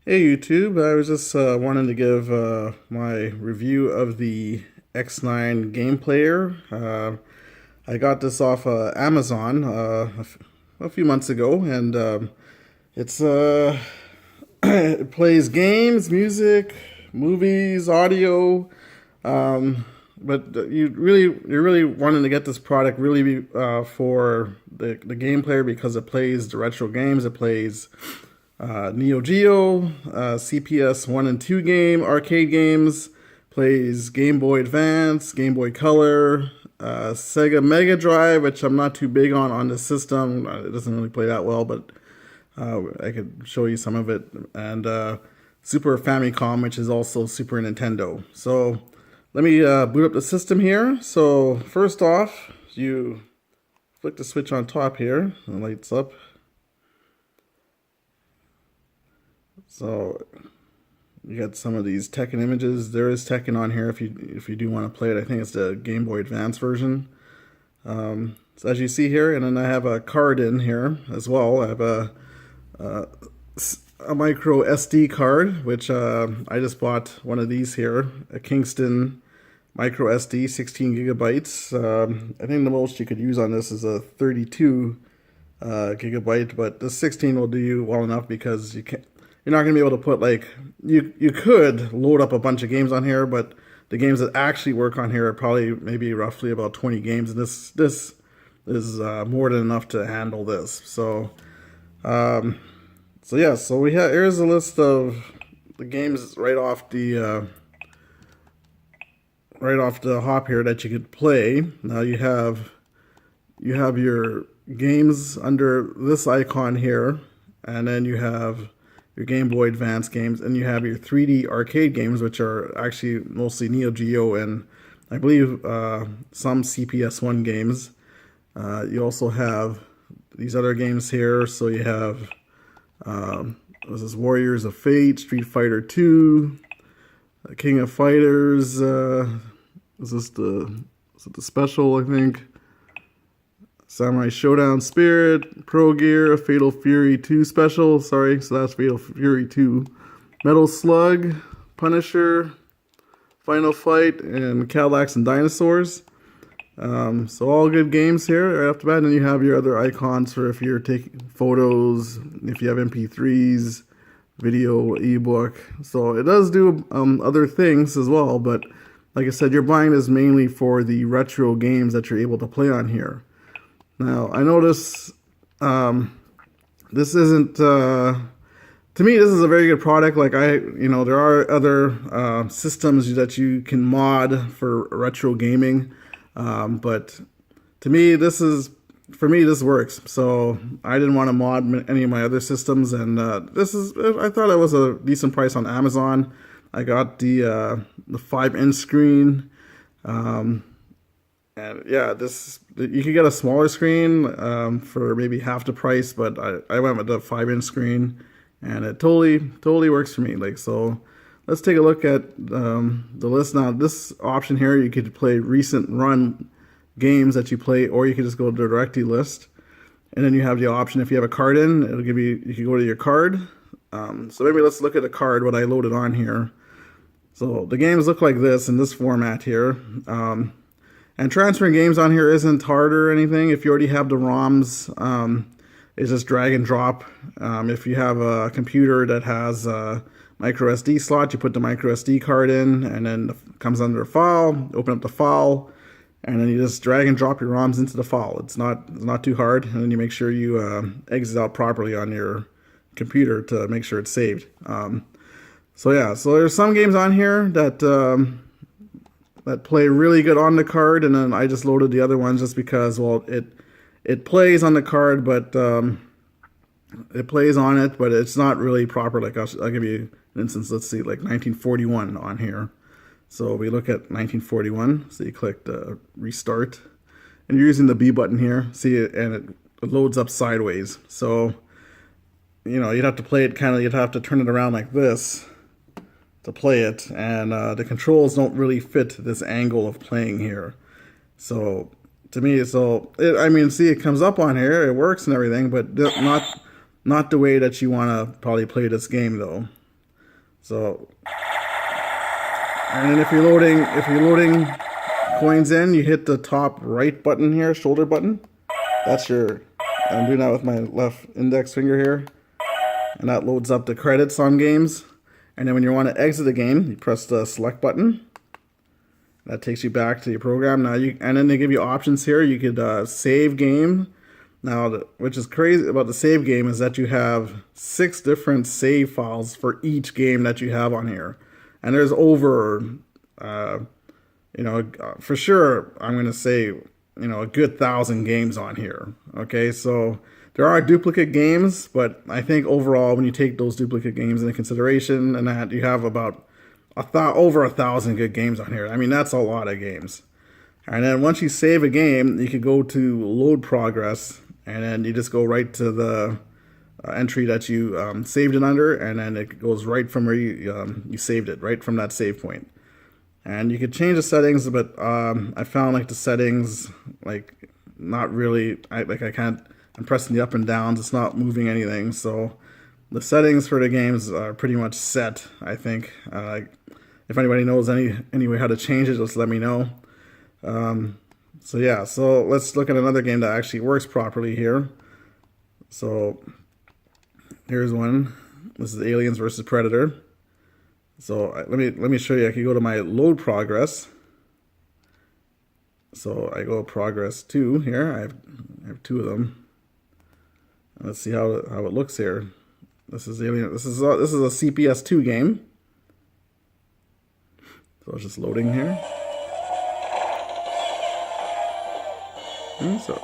Hey YouTube, I was just wanting to give my review of the X9 game player. I got this off Amazon a few months ago, and it's it plays games, music, movies, audio. But you're really wanting to get this product really for the game player because it plays the retro games. It plays Neo Geo, CPS 1 and 2 game, arcade games, plays Game Boy Advance, Game Boy Color, Sega Mega Drive, which I'm not too big on this system. It doesn't really play that well, but I could show you some of it. And Super Famicom, which is also Super Nintendo. So let me boot up the system here. So first off, you flick the switch on top here, and it lights up. So you got some of these Tekken images. There is Tekken on here if you do want to play it. I think it's the Game Boy Advance version. So as you see here, and then I have a card in here as well. I have a micro SD card, which I just bought one of these here, a Kingston micro SD, 16 gigabytes. I think the most you could use on this is a 32 gigabyte, but the 16 will do you well enough because you're not going to be able to put you could load up a bunch of games on here, but the games that actually work on here are probably maybe roughly about 20 games, and this is more than enough to handle this. So so yeah, so here's a list of the games right off the hop here that you could play. Now you have your games under this icon here, and then you have your Game Boy Advance games, and you have your 3D arcade games, which are actually mostly Neo Geo and I believe some CPS1 games. You also have these other games here. So you have this is Warriors of Fate, Street Fighter 2, King of Fighters. Is it the special? I think. Samurai Showdown Spirit, Pro Gear, Fatal Fury 2 Special, sorry, so that's Fatal Fury 2. Metal Slug, Punisher, Final Fight, and Cadillacs and Dinosaurs. So all good games here right off the bat. And then you have your other icons for if you're taking photos, if you have MP3s, video, ebook. So it does do other things as well, but like I said, you're buying this mainly for the retro games that you're able to play on here. Now, I notice this isn't, to me, this is a very good product. Like there are other systems that you can mod for retro gaming. But to me, this works. So I didn't want to mod any of my other systems. And I thought it was a decent price on Amazon. I got the 5-inch screen. And yeah, you could get a smaller screen for maybe half the price, but I went with the 5-inch screen, and it totally works for me. So let's take a look at the list now. This option here, you could play recent run games that you play, or you could just go to the directory list, and then you have the option if you have a card in, it'll give you can go to your card. So maybe let's look at the card what I loaded on here. So the games look like this in this format here. And transferring games on here isn't hard or anything. If you already have the ROMs, it's just drag and drop. If you have a computer that has a micro SD slot, you put the micro SD card in, and then it comes under a file, open up the file, and then you just drag and drop your ROMs into the file. It's not too hard, and then you make sure you exit out properly on your computer to make sure it's saved. So yeah, so there's some games on here that play really good on the card, and then I just loaded the other ones just because, well, it plays on the card, but it plays on it, but it's not really proper. Like I'll give you an instance. Let's see, like 1941 on here. So we look at 1941. So you click the restart, and you're using the B button here. See it, and it loads up sideways. So you'd have to play it you'd have to turn it around like this to play it, and the controls don't really fit this angle of playing here. So to me, see, it comes up on here, it works and everything, but not the way that you want to probably play this game though. So, and then if you're loading coins in, you hit the top right button here, shoulder button. That's your, I'm doing that with my left index finger here. And that loads up the credits on games. And then when you want to exit a game, you press the select button. That takes you back to your program. Now and then they give you options here. You could save game. Now, which is crazy about the save game is that you have 6 different save files for each game that you have on here. And there's over, for sure, I'm going to say, a good 1,000 games on here. Okay, so there are duplicate games, but I think overall, when you take those duplicate games into consideration, and that you have about over 1,000 good games on here. I mean, that's a lot of games. And then once you save a game, you can go to load progress, and then you just go right to the entry that you saved it under, and then it goes right from where you saved it, right from that save point. And you could change the settings, but I found like the settings, like not really, I'm pressing the up and downs, it's not moving anything. So the settings for the games are pretty much set, I think. If anybody knows any way how to change it, just let me know. So yeah, so let's look at another game that actually works properly here. So here's one. This is Aliens versus Predator. So let me show you. I can go to my load progress. So I go progress 2 here. I have 2 of them. Let's see how it looks here. This is Alien. This is a CPS 2 game. So it's just loading here. And so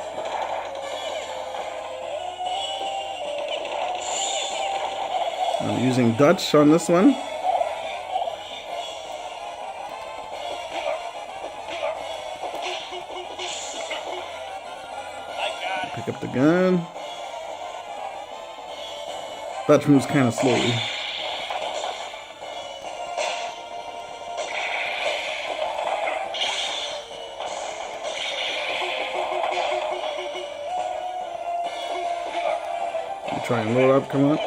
I'm using Dutch on this one. Pick up the gun. Dutch moves kind of slowly. Try and load up, come on.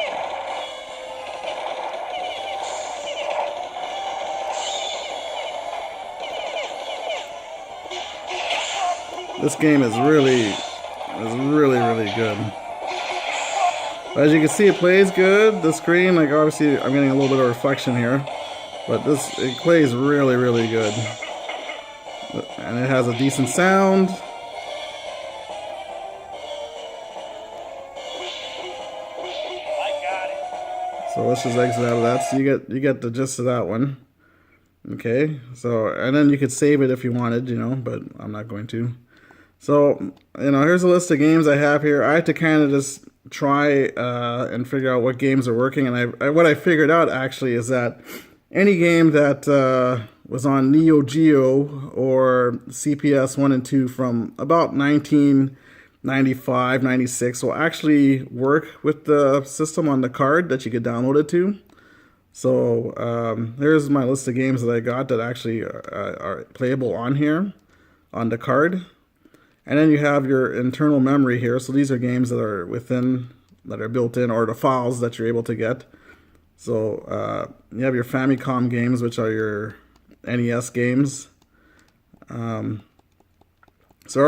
This game is really good. As you can see, it plays good. The screen, like obviously I'm getting a little bit of reflection here, but it plays really good. And it has a decent sound. So let's just exit out of that. So you get the gist of that one. Okay, so and then you could save it if you wanted, but I'm not going to. So, here's a list of games I have here. I had to kind of just try and figure out what games are working. And what I figured out actually is that any game that was on Neo Geo or CPS 1 and 2 from about 1995, 96 will actually work with the system on the card that you could download it to. So here's my list of games that I got that actually are playable on here, on the card. And then you have your internal memory here. So these are games that are built in, or the files that you're able to get. So you have your Famicom games, which are your NES games. So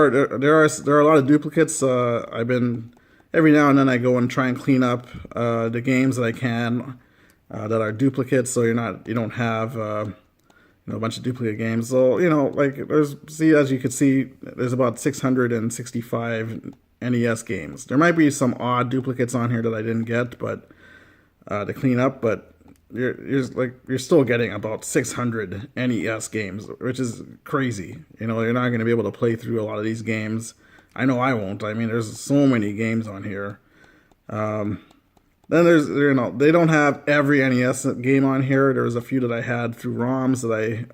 there are a lot of duplicates. Every now and then I go and try and clean up the games that I can that are duplicates, so you don't have a bunch of duplicate games. So as you can see, there's about 665 NES games. There might be some odd duplicates on here that I didn't get, but to clean up. But you're still getting about 600 NES games, which is crazy. You're not going to be able to play through a lot of these games. I know I won't. I mean, there's so many games on here. Then they don't have every NES game on here. There's a few that I had through ROMs that I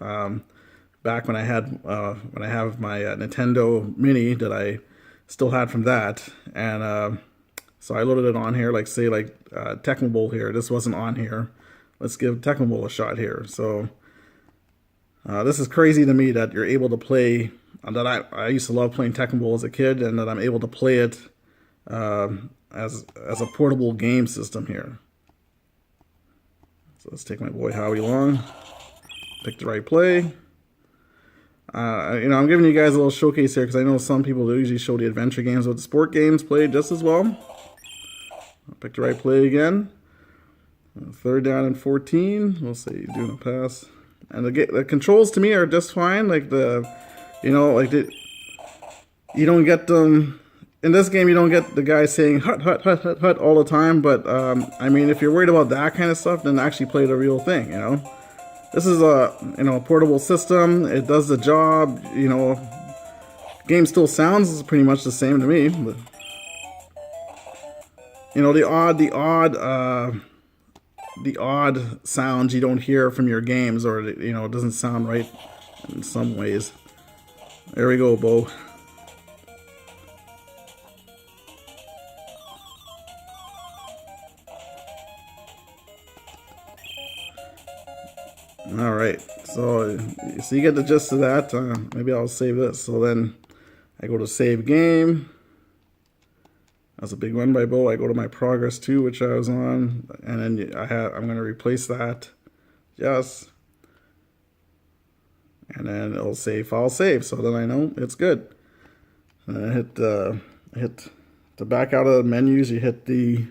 back when I have my Nintendo Mini that I still had from that, and so I loaded it on here. Like Tecmo Bowl here. This wasn't on here. Let's give Tecmo Bowl a shot here. So this is crazy to me that you're able to play. That I used to love playing Tecmo Bowl as a kid, and that I'm able to play it as a portable game system here. So let's take my boy Howie Long. Pick the right play. I'm giving you guys a little showcase here because I know some people usually show the adventure games, but the sport games play just as well. I'll pick the right play again. 3rd down and 14. We'll say doing a pass, and the controls to me are just fine. Like you don't get them in this game. You don't get the guy saying hut hut hut hut hut all the time. But I mean, if you're worried about that kind of stuff, then actually play the real thing. This is a portable system. It does the job. Game still sounds pretty much the same to me. But, the odd sounds you don't hear from your games, or it doesn't sound right in some ways. There we go, Bo. All right, so you get the gist of that. Maybe I'll save this. So then I go to save game. That's a big one by Bo. I go to my progress too, which I was on, and then I'm going to replace that. Yes. And then it'll say file save, so then I know it's good. And then I hit to back out of the menus. You hit the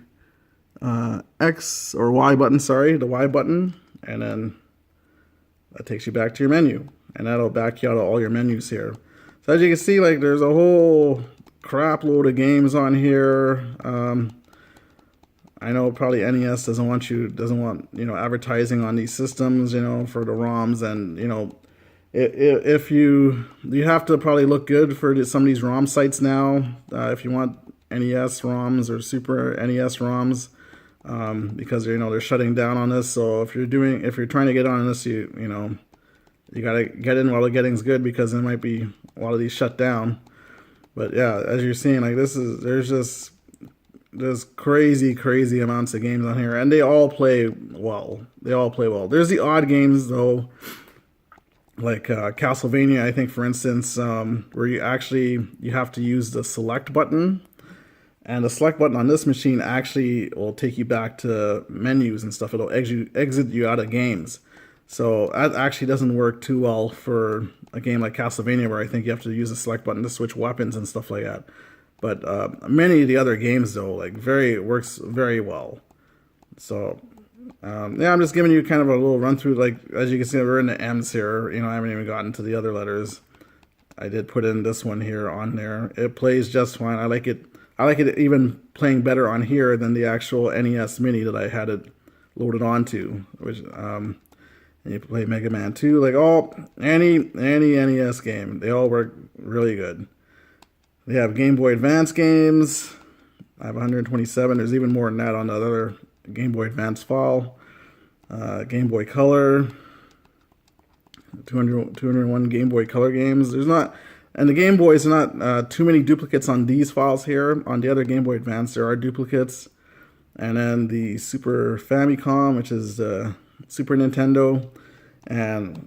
X or Y button. Sorry, the Y button, and then that takes you back to your menu, and that'll back you out of all your menus here. So as you can see, like, there's a whole crap load of games on here. I know probably NES doesn't want advertising on these systems, for the ROMs, and if you have to probably look good for some of these ROM sites now, if you want NES ROMs or Super NES ROMs, because they're shutting down on this. So if you're trying to get on this, you gotta get in while the getting's good, because there might be a lot of these shut down. But yeah, as you're seeing, like, there's crazy amounts of games on here, and they all play well. There's the odd games though, like Castlevania, I think, for instance, where you have to use the select button. And the select button on this machine actually will take you back to menus and stuff. It'll exit you out of games. So that actually doesn't work too well for a game like Castlevania, where I think you have to use the select button to switch weapons and stuff like that. But many of the other games, though, works very well. So yeah, I'm just giving you kind of a little run through. Like, as you can see, we're in the M's here. I haven't even gotten to the other letters. I did put in this one here on there. It plays just fine. I like it even playing better on here than the actual NES Mini that I had it loaded onto. Which and you play Mega Man 2, like any NES game, they all work really good. They have Game Boy Advance games. I have 127. There's even more than that on the other Game Boy Advance file. Game Boy Color. 201 Game Boy Color games. And the Game Boys are not too many duplicates on these files here. On the other Game Boy Advance, there are duplicates. And then the Super Famicom, which is Super Nintendo. And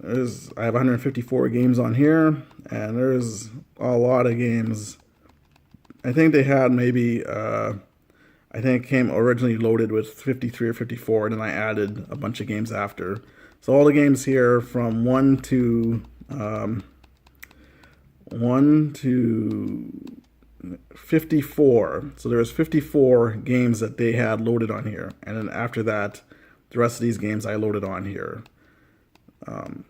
I have 154 games on here. And there's a lot of games. I think they had maybe, I think it came originally loaded with 53 or 54. And then I added a bunch of games after. So all the games here from 1 to 54. So there's 54 games that they had loaded on here, and then after that, the rest of these games I loaded on here. And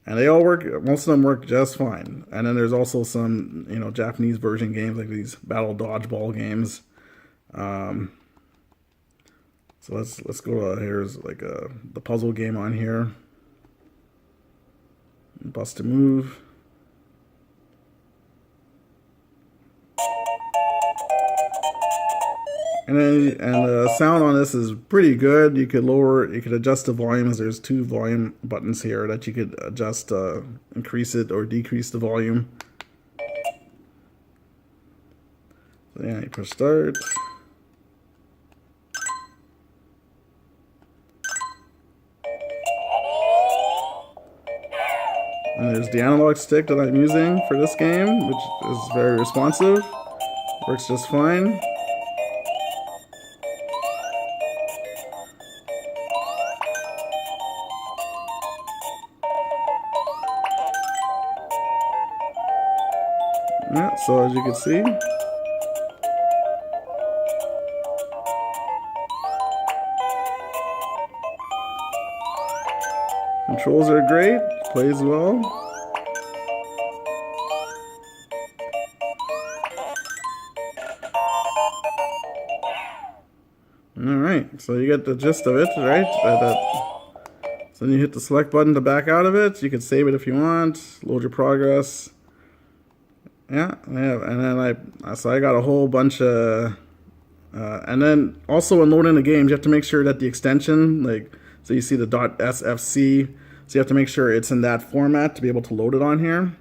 they all work. Most of them work just fine. And then there's also some Japanese version games, like these battle dodgeball games. So let's go to, here's like the puzzle game on here. Bust a move. And the sound on this is pretty good. You could adjust the volumes. There's 2 volume buttons here that you could adjust, increase it or decrease the volume. So yeah, you push start. And there's the analog stick that I'm using for this game, which is very responsive. Works just fine. Yeah, so as you can see, controls are great, plays well. Alright, so you get the gist of it, right? So then you hit the select button to back out of it. You can save it if you want, load your progress. Yeah, and then so I got a whole bunch of, and then also when loading the games, you have to make sure that the extension, like, so you see the .sfc, so you have to make sure it's in that format to be able to load it on here.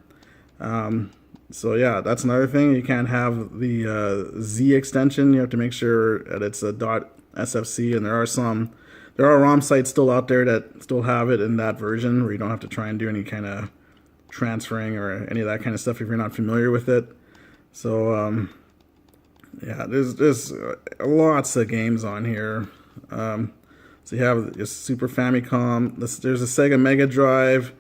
So yeah, that's another thing. You can't have the Z extension. You have to make sure that it's a .sfc, and there are ROM sites still out there that still have it in that version where you don't have to try and do any kind of transferring or any of that kind of stuff if you're not familiar with it. So yeah, there's lots of games on here. So you have your Super Famicom. There's a Sega Mega Drive.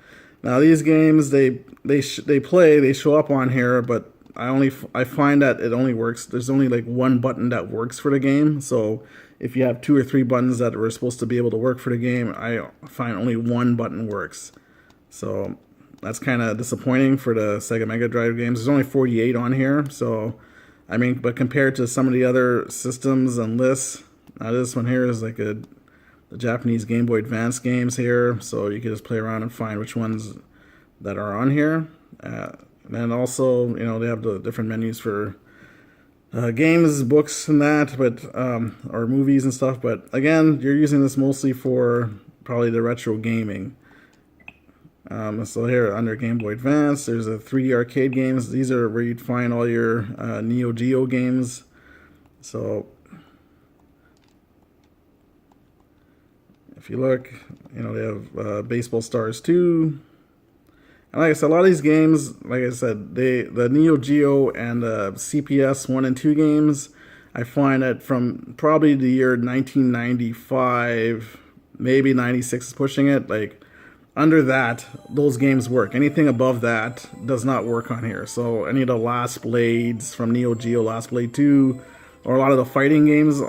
Now these games they show up on here, but I find that it only works. There's only like one button that works for the game. So if you have 2 or 3 buttons that were supposed to be able to work for the game, I find only one button works. So that's kind of disappointing for the Sega Mega Drive games. There's only 48 on here, so I mean, but compared to some of the other systems and lists, this one here is like the Japanese Game Boy Advance games here, so you can just play around and find which ones that are on here. And then also, you know, they have the different menus for games, books, and that, but or movies and stuff. But again, you're using this mostly for probably the retro gaming. So here under Game Boy Advance, there's a 3D arcade games. These are where you'd find all your Neo Geo games. So if you look, you know, they have Baseball Stars 2. And like I said, a lot of these games, like I said, the Neo Geo and CPS 1 and 2 games, I find that from probably the year 1995, maybe 96 is pushing it, like under that, those games work. Anything above that does not work on here. So any of the Last Blades from Neo Geo, Last Blade 2, or a lot of the fighting games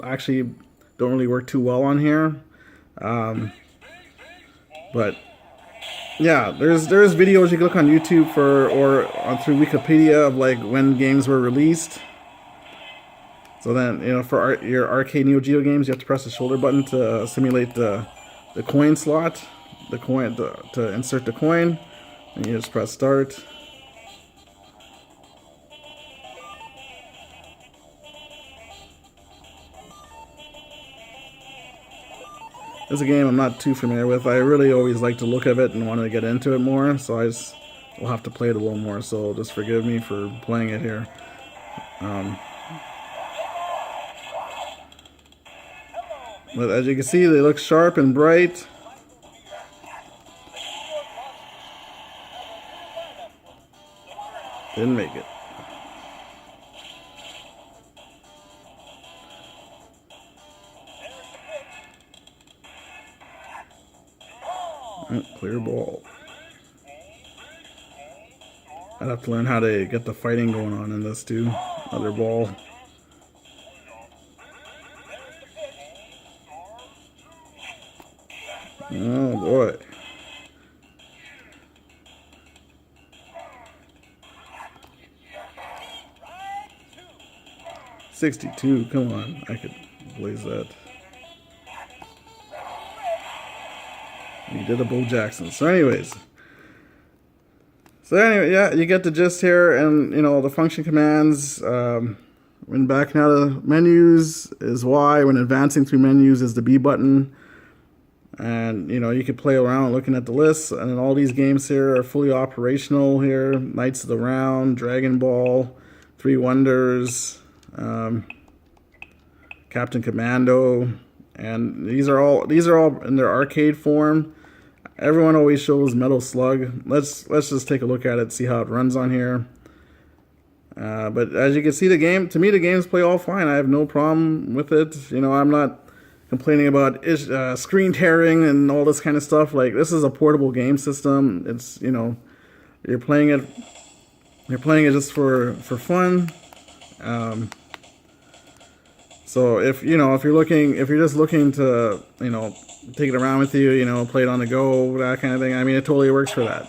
actually don't really work too well on here. But yeah, there's videos you can look on YouTube for or through Wikipedia of like when games were released. So then, you know, for your arcade Neo Geo games, you have to press the shoulder button to simulate the coin slot, the coin to insert the coin, and you just press start. It's a game I'm not too familiar with. I really always like to look at it and want to get into it more, so will have to play it a little more, so just forgive me for playing it here. But as you can see, they look sharp and bright. Didn't make it. Clear ball. I'd have to learn how to get the fighting going on in this too. Other ball. Oh boy. $62. Come on, I could blaze that. You did a Bo Jackson. So anyways, yeah, you get the gist here, and you know the function commands. When backing out of menus is Y. When advancing through menus is the B button. And you know you can play around looking at the list, and then all these games here are fully operational here. Knights of the Round, Dragon Ball, Three Wonders, Captain Commando, and these are all in their arcade form. Everyone always shows Metal Slug. Let's just take a look at it, see how it runs on here. But as you can see, to me the games play all fine. I have no problem with it. You know, I'm not complaining about screen tearing and all this kind of stuff. Like, this is a portable game system. It's, you know, you're playing it You're playing it just for fun. So if you're just looking to take it around with you, play it on the go, that kind of thing. I mean, it totally works for that.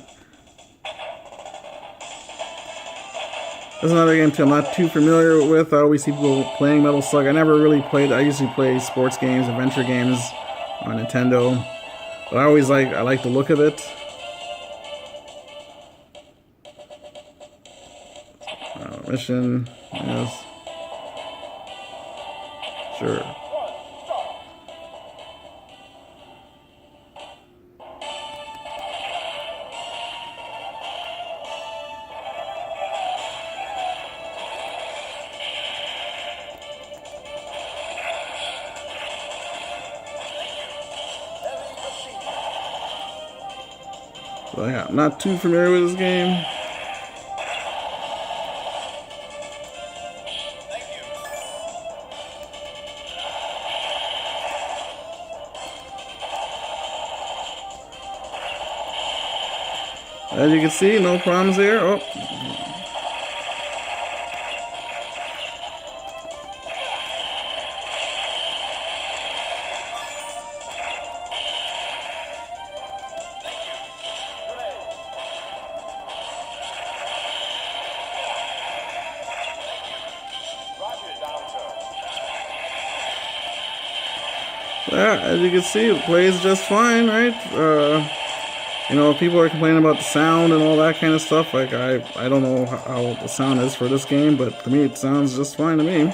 There's another game too I'm not too familiar with. I always see people playing Metal Slug. I never really played. I usually play sports games, adventure games on Nintendo. But I like the look of it. Mission, yes. Sure. So yeah, I'm not too familiar with this game. As you can see, no problems there. Oh. Yeah, as you can see, it plays just fine, right? People are complaining about the sound and all that kind of stuff. Like, I don't know how the sound is for this game, but to me, it sounds just fine to me.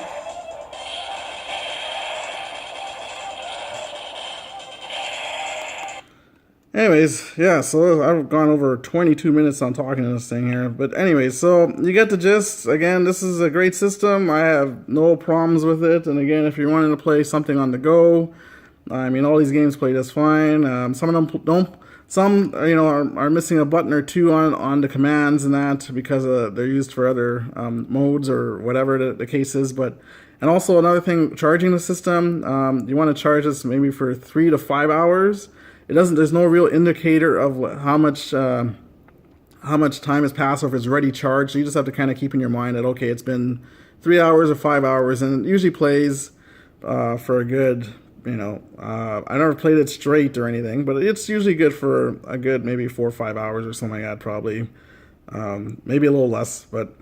Anyways, yeah, so I've gone over 22 minutes on talking to this thing here. But anyways, so you get the gist. Again, this is a great system. I have no problems with it. And again, if you're wanting to play something on the go, I mean, all these games play just fine. Some of them don't. Some, are missing a button or two on the commands and that because they're used for other modes or whatever the case is. And also another thing, charging the system. You want to charge this maybe for 3 to 5 hours. There's no real indicator of how much time has passed or if it's ready charged. So you just have to kind of keep in your mind that, okay, it's been 3 hours or 5 hours, and it usually plays for a good, I never played it straight or anything, but it's usually good for a good maybe 4 or 5 hours or something like that, probably. Maybe a little less, but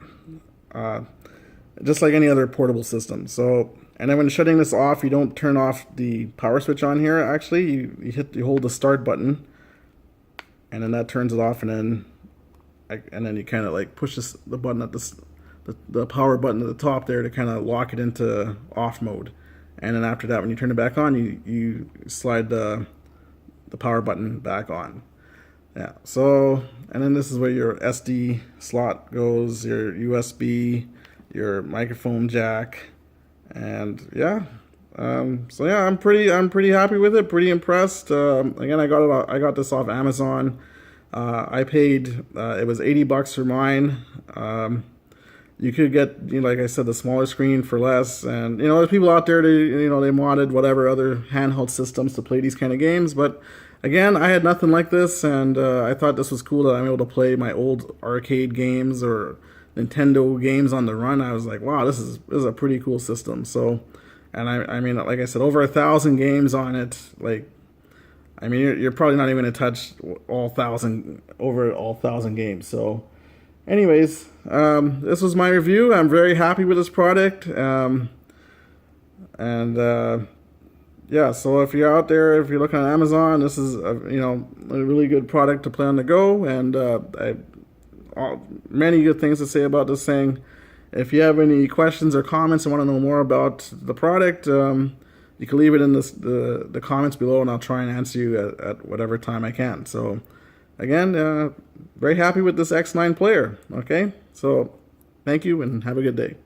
just like any other portable system. So, and then when shutting this off, you don't turn off the power switch on here. Actually, you hold the start button, and then that turns it off, and then you kind of like push the button at the power button at the top there to kind of lock it into off mode. And then after that, when you turn it back on, you slide the power button back on. Yeah. So, and then this is where your SD slot goes, your USB, your microphone jack. And yeah, so yeah, I'm pretty happy with it. Pretty impressed. Again, I got this off Amazon. I paid it was $80 for mine. You could get, like I said, the smaller screen for less. And there's people out there they modded whatever other handheld systems to play these kind of games. But again, I had nothing like this, and I thought this was cool that I'm able to play my old arcade games or Nintendo games on the run. I was like, wow, this is a pretty cool system. So, and I mean, like I said, over 1,000 games on it. Like, I mean, you're probably not even gonna touch all 1,000 games. So, anyways, this was my review. I'm very happy with this product. Yeah, so if you're out there, if you're looking on Amazon, this is a really good product to play on the go, and many good things to say about this thing. If you have any questions or comments and want to know more about the product, you can leave it in the comments below, and I'll try and answer you at whatever time I can. So again, very happy with this X9 player. Okay, so thank you and have a good day.